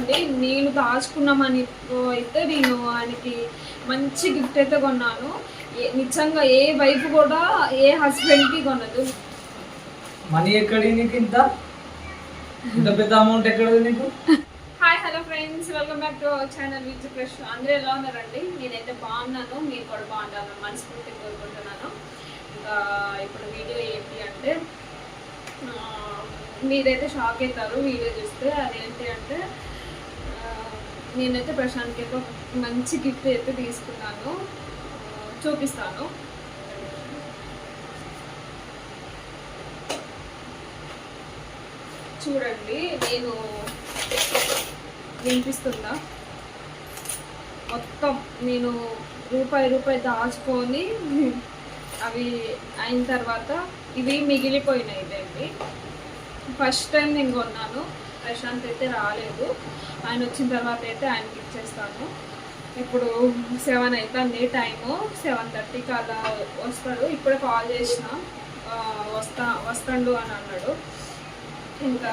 చూడండి, నేను దాచుకున్నామని అయితే నేను ఆయనకి మంచి గిఫ్ట్ అయితే కొన్నాను. నిజంగా ఏ వైఫ్ కూడా ఏ హస్బెండ్కి కొనదు. మనీ ఎక్కడి నీకు ఇంత పెద్ద అమౌంట్ ఎక్కడది నీకు? Hi hello friends, welcome back to our channel with fresh. అందరూ ఎలా ఉన్నారండి? నేనైతే బాగున్నాను, మీరు కూడా బాగుంటాను మనస్ఫూర్తి కోరుకుంటున్నాను. ఇంకా ఇప్పుడు వీడియో ఏంటి అంటే, మీరైతే షాక్ అవుతారు వీడియో చూస్తే. అదేంటి అంటే, నేనైతే ప్రశాంత్కి అయితే మంచి గిఫ్ట్ అయితే తీసుకున్నాను, చూపిస్తాను. చూడండి, నేను వినిపిస్తుందా? మొత్తం నేను రూపాయి దాచుకొని అవి అయిన తర్వాత ఇవి మిగిలిపోయినాయి ఇదండి. ఫస్ట్ టైం నేను కొన్నాను. ప్రశాంత్ అయితే రాలేదు, ఆయన వచ్చిన తర్వాత అయితే ఆయనకి ఇచ్చేస్తాను. ఇప్పుడు 7 అవుతుంది టైము, 7:30కి అలా వస్తాడు. ఇప్పుడే కాల్ చేసిన, వస్తాడు అని అన్నాడు. ఇంకా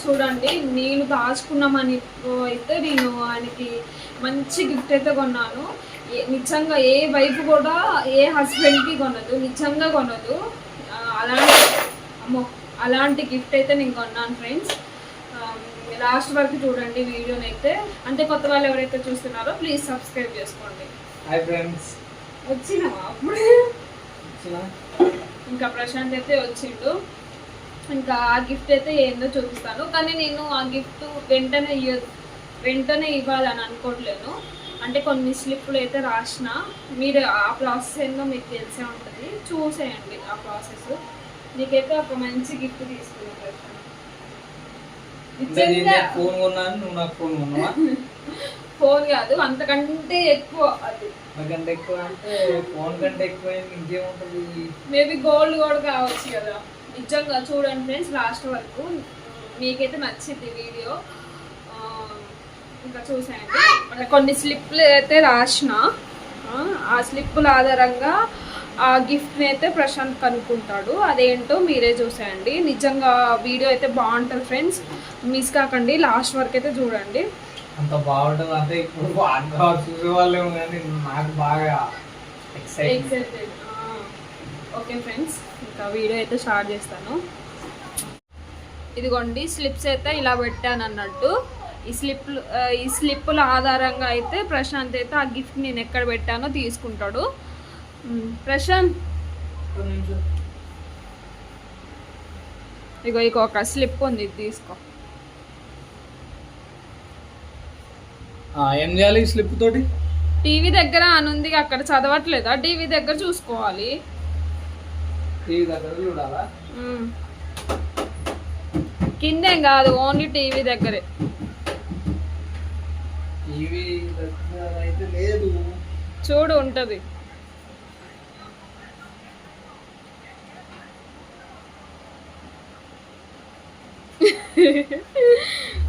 చూడండి, నేను దాచుకున్నామని అయితే నేను ఆయనకి మంచి గిఫ్ట్ అయితే కొన్నాను. నిజంగా ఏ వైఫ్ కూడా ఏ హస్బెండ్కి కొనదు, నిజంగా కొనదు. అలాంటి గిఫ్ట్ అయితే నేను కొన్నాను ఫ్రెండ్స్. లాస్ట్ వరకు చూడండి వీడియోని అయితే. అంటే కొత్త వాళ్ళు ఎవరైతే చూస్తున్నారో ప్లీజ్ సబ్స్క్రైబ్ చేసుకోండి. హాయ్ ఫ్రెండ్స్, వచ్చినావా అప్పుడే? ఇంకా ప్రశాంత్ అయితే వచ్చిండు. ఇంకా ఆ గిఫ్ట్ అయితే ఏందో చూపిస్తాను, కానీ నేను ఆ గిఫ్ట్ వెంటనే ఇవ్వాలని అనుకోవట్లేను. అంటే కొన్ని స్లిప్లు అయితే రాసిన, మీరు ఆ ప్రాసెస్ ఏందో మీకు తెలిసే ఉంటుంది, చూసేయండి ఆ ప్రాసెస్. నీకైతే ఒక మంచి గిఫ్ట్ తీసుకున్నాను. ఫోన్ కాదు, అంతకంటే ఎక్కువ. అది అంతకంటే ఎక్కువ అంటే ఫోన్ కంటే ఎక్కువ ఇంకేముంటుంది? మేబీ గోల్డ్ కూడా కావచ్చు కదా. నిజంగా చూడండి ఫ్రెండ్స్ లాస్ట్ వరకు, మీకైతే నచ్చింది వీడియో. ఇంకా చూసేయండి. కొన్ని స్లిప్లు అయితే రాసిన, ఆ స్లిప్పుల ఆధారంగా ఆ గిఫ్ట్ని అయితే ప్రశాంత్ కనుక్కుంటాడు. అదేంటో మీరే చూసేయండి. నిజంగా వీడియో అయితే బాగుంటుంది ఫ్రెండ్స్, మిస్ కాకండి, లాస్ట్ వరకు అయితే చూడండి. అంత బాగుంటుంది అంటే ఇప్పుడు చూసే వాళ్ళేమో, కానీ నాకు బాగా ఎక్సైటెడ్. ఓకే ఫ్రెండ్స్, ఇంకా వీడియో అయితే స్టార్ట్ చేస్తాను. ఇదిగోండి, స్లిప్స్ అయితే ఇలా పెట్టాను అన్నట్టు. ఈ స్లిప్పుల ఆధారంగా అయితే ప్రశాంత్ అయితే ఆ గిఫ్ట్ నేను ఎక్కడ పెట్టానో తీసుకుంటాడు. ప్రశాంత్ ఇగో ఒక స్లిప్ ఉంది, తీసుకో. ఏం చేయాలి ఈ స్లిప్ తోటి? టీవీ దగ్గర అని ఉంది, అక్కడ చదవట్లేదా? టీవీ దగ్గర చూసుకోవాలి. టీవీ దగ్గర చూడాలా? కిందేం కాదు, ఓన్లీ టీవీ దగ్గరే. టీవీ దగ్గర అయితే లేదు, చూడు ఉంటది.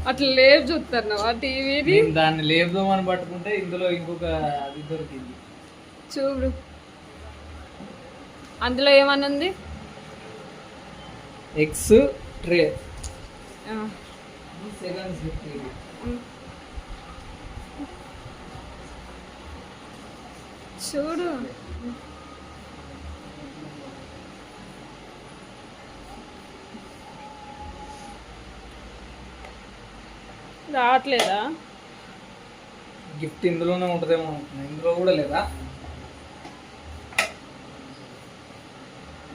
అట్లా లేపు చూస్తున్నావా టీవీని? దాన్ని లేపుదామని పట్టుకుంటే ఇందులో ఇంకొక అది దొరికింది, చూడు. అందులో ఏమని ఉంది? X tray. చూడు, రావట్లేదా? గిఫ్ట్ ఇందులోనే ఉంటుందేమో, ఇందులో కూడా లేదా?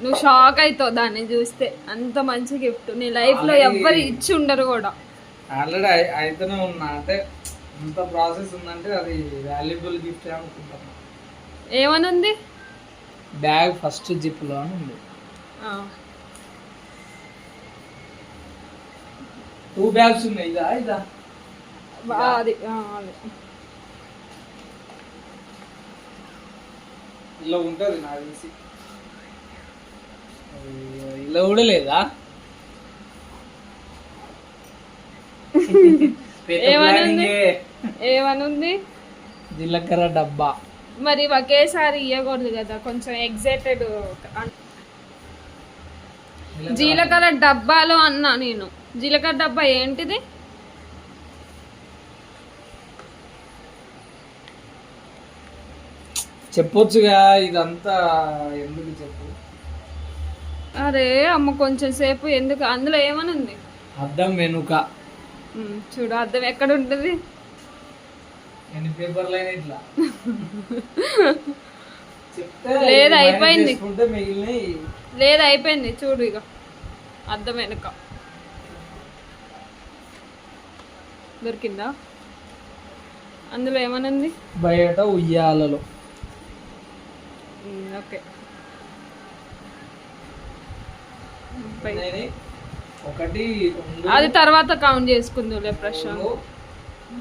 నువ్వు షాక్ అవుతావు దాన్ని చూస్తే. అంత మంచి గిఫ్ట్ నీ లైఫ్ లో ఎవ్వరు ఇచ్చి ఉండరు కూడా. ఆల్రెడీ అయితేనే ఉన్నా, అంటే అంత ప్రాసెస్ ఉందంటే అది వాల్యుబుల్ గిఫ్ట్ అనుకుంటాను. ఏమని ఉంది? బ్యాగ్ ఫస్ట్ జిప్ లో అని ఉంది. 2 బ్యాగ్స్ ఉన్నాయి. ఇదా అది ఇలా ఉంటుంది నాకు తెలిసి. ఇలా కూడా లేదా? ఏమనుంది? జీలకర్ర డబ్బా. మరి ఒకేసారి ఇవ్వకూడదు కదా, కొంచెం ఎగ్జైటెడ్. జీలకర్ర డబ్బాలో అన్నా నేను. జీలకర్ర డబ్బా ఏంటిది? చెప్పొచ్చుగా ఇదంతా ఎందుకు చెప్పు. అరే అమ్మ కొంచెం సేపు ఎందుకు, అందులో ఏమని ఉంది? అద్దం వెనుక. చూడు అద్దం ఎక్కడ ఉంటుంది? ఎన్ని పేపర్లు అయినా ఇట్లా చెప్తే లేదు అయిపోయింది, మిగిలినవి లేదు అయిపోయింది. చూడు ఇక అద్దం వెనుక దొరికిందా? అందులో ఏమనుంది? బయట ఉయ్యాలలో. ఓకే ఒకటి అది తర్వాత కౌంట్ చేసుకుందులే ప్రశాంత్.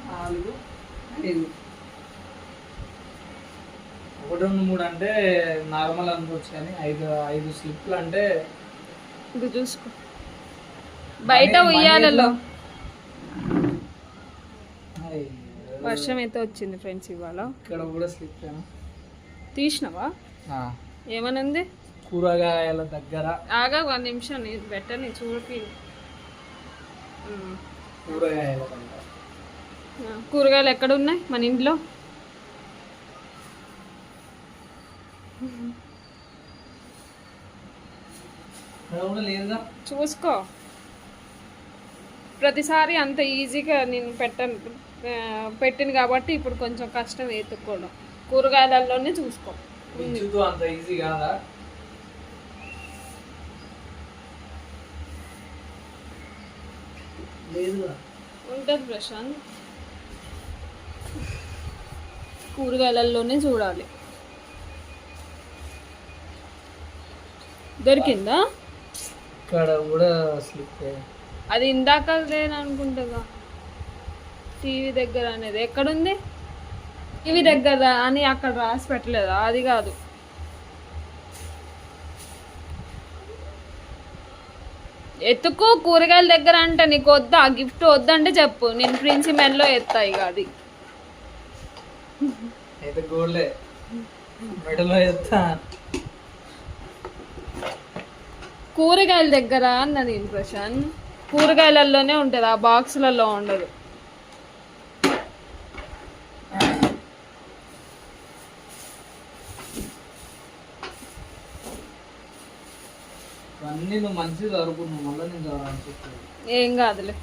4 5 1 2 3 అంటే నార్మల్ అనుకోవచ్చు, కానీ 5 స్లిప్లు అంటే ఇది చూసుకో. బయట ఉయ్యాలలో వర్షం అయితే వచ్చింది ఫ్రెండ్స్ ఇవాళ. ఇక్కడ కూడా స్లిప్ తీసినవా? ఏమనుంది? కూరగాయల దగ్గర. ఆగా 1 నిమిషం ఇది పెట్టని చూడకి. కూరగాయల కూరగాయలు ఎక్కడ ఉన్నాయి మన ఇంట్లో? చూసుకో. ప్రతిసారి అంత ఈజీగా నేను పెట్టింది కాబట్టి ఇప్పుడు కొంచెం కష్టం ఎత్తుక్కోవడం. కూరగాయలలోనే చూసుకో. అంత ఈజీ కాదా? ఉంటుంది ప్రశాంత్, కూరగాయలలోనే చూడాలి. దొరికిందా? ఇక్కడ కూడా స్లిప్. అది ఇందాక అనుకుంటుందా టీవీ దగ్గర అనేది? ఎక్కడుంది టీవీ దగ్గర అని అక్కడ రాసి పెట్టలేదా? అది కాదు. ఎత్తుకో కూరగాయల దగ్గర అంటే. నీకు వద్దా గిఫ్ట్? వద్దంటే చెప్పు, నేను ప్రిన్సిపల్లో ఎత్తా. ఇక అది కూరగాయల దగ్గర అన్నది ప్రశాంత్. కూరగాయలలోనే ఉంటుంది, ఆ బాక్సులలో ఉండదు. అన్నీ నువ్వు మంచిగా చదువుకున్నావు, మళ్ళీ నేను చదవాలని చెప్తాను. ఏం కాదులే.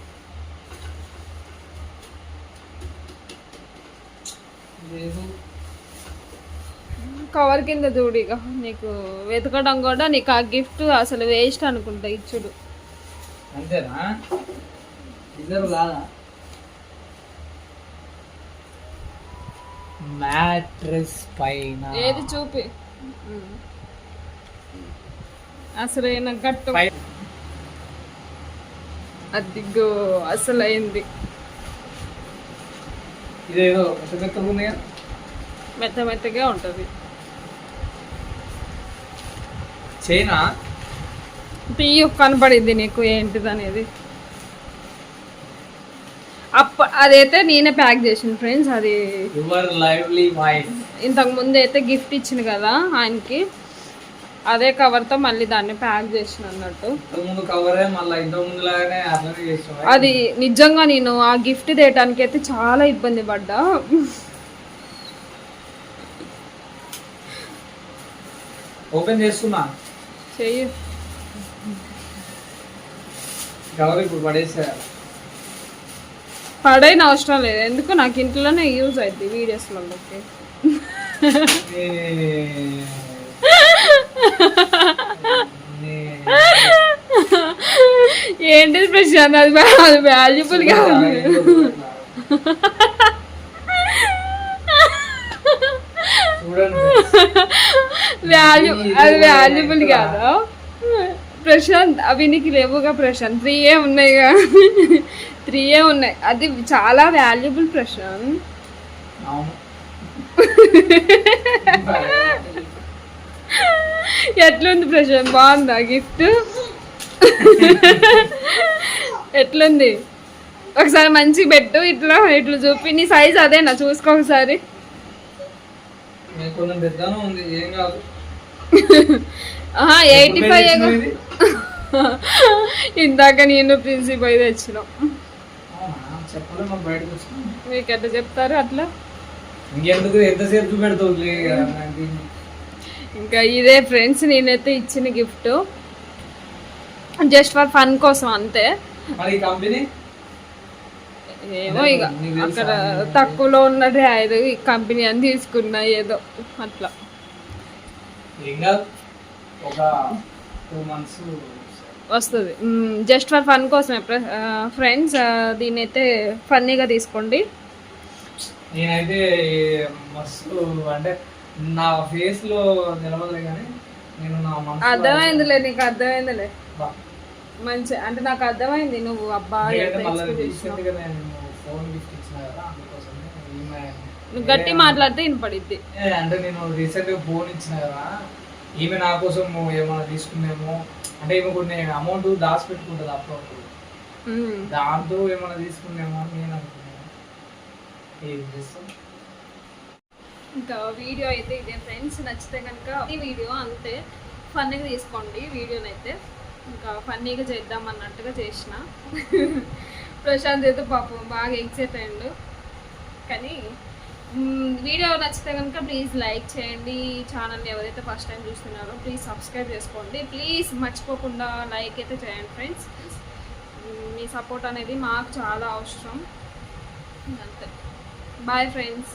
కవర్ కింద చూడిగా. నీకు వెతకడం కూడా నీకు ఆ గిఫ్ట్ అసలు వేస్ట్ అనుకుంటా ఇచ్చుడు. అంతేనా? ఇద్దరు కాదా? మ్యాట్రెస్ పైన ఏది చూపి అసలు గట్టు. అదిగో అసలు అయింది. ఇదేదో మెత్త మెత్తగా ఉంటుంది. చైనా తీయు కనపడింది నీకు ఏంటిది అనేది. అదైతే నేనే ప్యాక్ చేసిన ఫ్రెండ్స్. అది ఇంతకు ముందు అయితే గిఫ్ట్ ఇచ్చింది కదా ఆయనకి, అదే కవర్తో మళ్ళీ దాన్ని ప్యాక్ చేసిన అన్నట్టు. అది నిజంగా నేను ఆ గిఫ్ట్ తేయటానికి అయితే చాలా ఇబ్బంది పడ్డా. ఓపెన్ చేస్తున్నా, చెయ్యి. ఇప్పుడు పడైన అవసరం లేదు, ఎందుకు నాకు ఇంట్లోనే యూజ్ అవుతుంది వీడియోస్లలోకి. ఏంటిది ప్రశాంత్? అది వాల్యుబుల్ గా ఉంది. అది వాల్యుబుల్ కాదా ప్రశాంత్? అవి నీకు లేవుగా ప్రశాంత్, 3 ఉన్నాయిగా. 3 ఉన్నాయి, అది చాలా వాల్యుబుల్ ప్రశాంత్. ఎట్లుంది ప్రశాంత్? బాగుందా గిఫ్ట్? ఎట్లుంది? ఒకసారి మంచి పెట్టు, ఇట్లా ఇట్లా చూపి. నీ సైజ్ అదేనా? చూసుకో ఒకసారి. కొంచెం పెద్దగా ఉంది, ఏం కాదు. 85 ఇందాక నేను ప్రిన్సిపల్ తెచ్చినాం. మీకు ఎట్లా చెప్తారు అట్లా? ఇంకెందుకు ఎంతసేపు చూపెడతావు ఇంకా ఇదే ఫ్రెండ్స్ నేనైతే ఇచ్చిన గిఫ్ట్ జస్ట్ ఫర్ ఫన్ కోసం అంతే. మరి కంపెనీ ఏమో ఇక అక్కడ తక్కువలో ఉన్నది అది కంపెనీ అని తీసుకున్నా ఏదో అట్లా. ఇంకా ఒక 2 months వస్తుంది జస్ట్ ఫర్ ఫన్ కోసమే ఫ్రెండ్స్. దీన్ని అయితే ఫన్నీగా తీసుకోండి. నేనైతే మస్తు అంటే నా ఫేస్ లో నిలబడలే కానీ నేను నా మనసు అర్థమైందిలే నీకు, అర్థమైందిలే మంచి అంటే నాకు అర్థమైంది నువ్వు అబ్బా ఫోన్ గిఫ్ట్ ఇచ్చిన కదా అందుకోసమే నువ్వు గట్టి మాట్లాడితే వినపడిద్ది. అంటే నేను రీసెంట్ గా ఫోన్ ఇచ్చిన కదా ఈమె నా కోసం ఏమైనా తీసుకున్నామో అంటే ఈమె కొన్ని అమౌంట్ దాచి పెట్టుకుంటుంది అప్పుడప్పుడు, దాంతో ఏమైనా తీసుకున్నామో అని నేను అనుకున్నాను. ఏం చేస్తాం. ఇంకా వీడియో అయితే ఇదే ఫ్రెండ్స్. నచ్చితే కనుక ఈ వీడియో అంతే ఫన్నీగా తీసుకోండి వీడియోని అయితే. ఇంకా ఫన్నీగా చేద్దాం అన్నట్టుగా చేసిన. ప్రశాంత్ అయితే పాపం బాగా ఎక్సైట్ అయ్యిండు. కానీ వీడియో నచ్చితే కనుక ప్లీజ్ లైక్ చేయండి. ఛానల్ని ఎవరైతే ఫస్ట్ టైం చూస్తున్నారో ప్లీజ్ సబ్స్క్రైబ్ చేసుకోండి. ప్లీజ్ మర్చిపోకుండా లైక్ అయితే చేయండి ఫ్రెండ్స్. మీ సపోర్ట్ అనేది మాకు చాలా అవసరం. అంతే. Bye friends.